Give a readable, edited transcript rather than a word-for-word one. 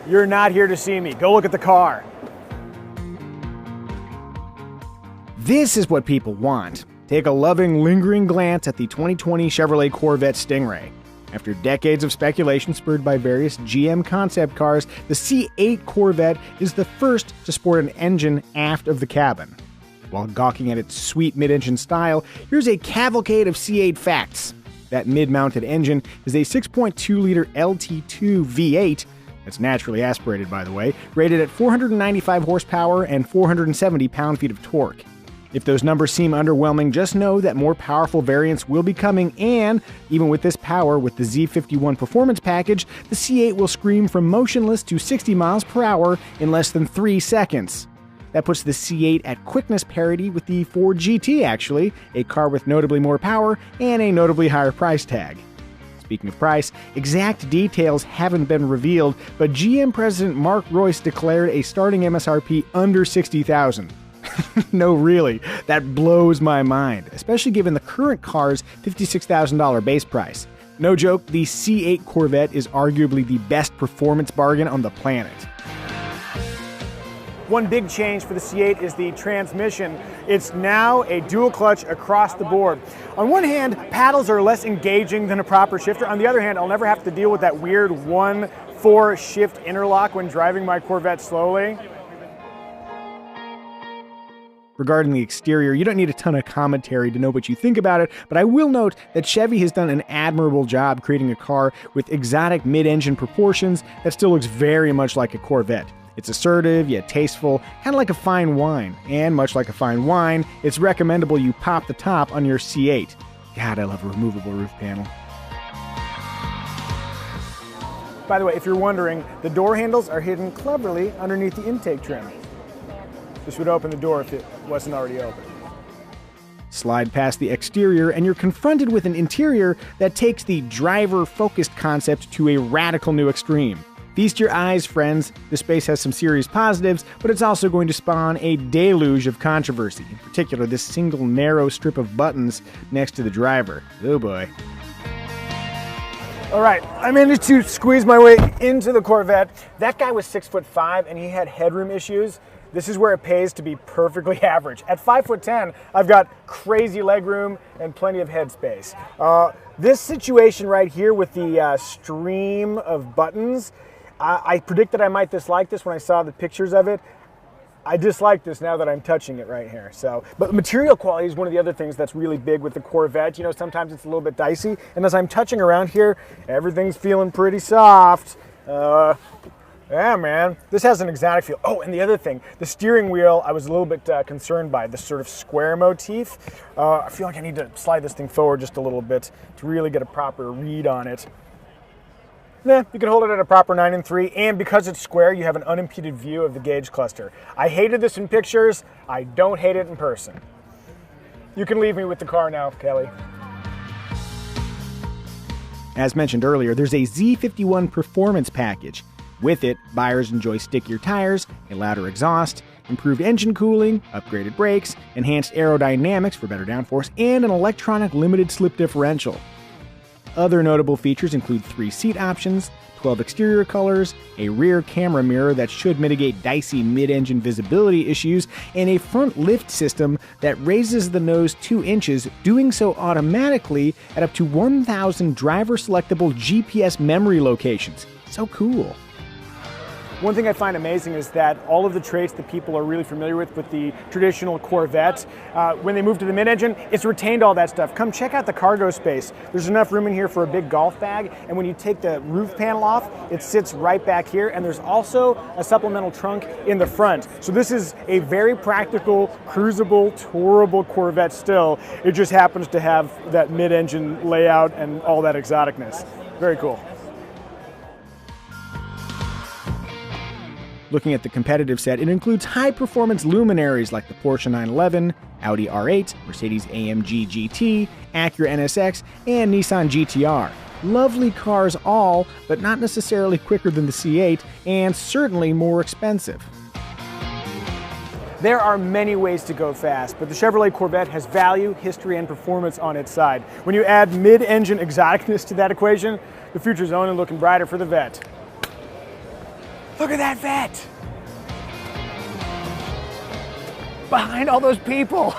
You're not here to see me. Go look at the car. This is what people want. Take a loving, lingering glance at the 2020 Chevrolet Corvette Stingray. After decades of speculation spurred by various GM concept cars, the C8 Corvette is the first to sport an engine aft of the cabin. While gawking at its sweet mid-engine style, here's a cavalcade of C8 facts. That mid-mounted engine is a 6.2-liter LT2 V8, that's naturally aspirated by the way, rated at 495 horsepower and 470 pound-feet of torque. If those numbers seem underwhelming, just know that more powerful variants will be coming, and even with this power, with the Z51 performance package, the C8 will scream from motionless to 60 miles per hour in less than 3 seconds. That puts the C8 at quickness parity with the Ford GT, actually, a car with notably more power and a notably higher price tag. Speaking of price, exact details haven't been revealed, but GM President Mark Royce declared a starting MSRP under $60,000. No, really, that blows my mind, especially given the current car's $56,000 base price. No joke, the C8 Corvette is arguably the best performance bargain on the planet. One big change for the C8 is the transmission. It's now a dual clutch across the board. On one hand, paddles are less engaging than a proper shifter. On the other hand, I'll never have to deal with that weird 1-4 shift interlock when driving my Corvette slowly. Regarding the exterior, you don't need a ton of commentary to know what you think about it, but I will note that Chevy has done an admirable job creating a car with exotic mid-engine proportions that still looks very much like a Corvette. It's assertive, yet tasteful, kind of like a fine wine. And much like a fine wine, it's recommendable you pop the top on your C8. God, I love a removable roof panel. By the way, if you're wondering, the door handles are hidden cleverly underneath the intake trim. This would open the door if it wasn't already open. Slide past the exterior and you're confronted with an interior that takes the driver-focused concept to a radical new extreme. Feast your eyes, friends. This space has some serious positives, but it's also going to spawn a deluge of controversy, in particular this single narrow strip of buttons next to the driver. Oh boy. All right, I managed to squeeze my way into the Corvette. That guy was 6'5" and he had headroom issues. This is where it pays to be perfectly average. At 5'10", I've got crazy legroom and plenty of headspace. This situation right here with the stream of buttons, I predicted I might dislike this when I saw the pictures of it. I dislike this now that I'm touching it right here. But material quality is one of the other things that's really big with the Corvette. You know, sometimes it's a little bit dicey, and as I'm touching around here, everything's feeling pretty soft. Yeah, man, this has an exotic feel. Oh, and the other thing, the steering wheel, I was a little bit concerned by this sort of square motif. I feel like I need to slide this thing forward just a little bit to really get a proper read on it. You can hold it at a proper 9 3, and because it's square, you have an unimpeded view of the gauge cluster. I hated this in pictures. I don't hate it in person. You can leave me with the car now, Kelly. As mentioned earlier, there's a Z51 performance package. With it, buyers enjoy stickier tires, a louder exhaust, improved engine cooling, upgraded brakes, enhanced aerodynamics for better downforce, and an electronic limited slip differential. Other notable features include 3 seat options, 12 exterior colors, a rear camera mirror that should mitigate dicey mid-engine visibility issues, and a front lift system that raises the nose 2 inches, doing so automatically at up to 1,000 driver-selectable GPS memory locations. So cool. One thing I find amazing is that all of the traits that people are really familiar with the traditional Corvette, when they move to the mid-engine, it's retained all that stuff. Come check out the cargo space. There's enough room in here for a big golf bag, and when you take the roof panel off, it sits right back here, and there's also a supplemental trunk in the front. So this is a very practical, cruisable, tourable Corvette still. It just happens to have that mid-engine layout and all that exoticness. Very cool. Looking at the competitive set, it includes high-performance luminaries like the Porsche 911, Audi R8, Mercedes-AMG GT, Acura NSX, and Nissan GT-R. Lovely cars all, but not necessarily quicker than the C8, and certainly more expensive. There are many ways to go fast, but the Chevrolet Corvette has value, history, and performance on its side. When you add mid-engine exoticness to that equation, the future's only looking brighter for the Vette. Look at that vet! Behind all those people.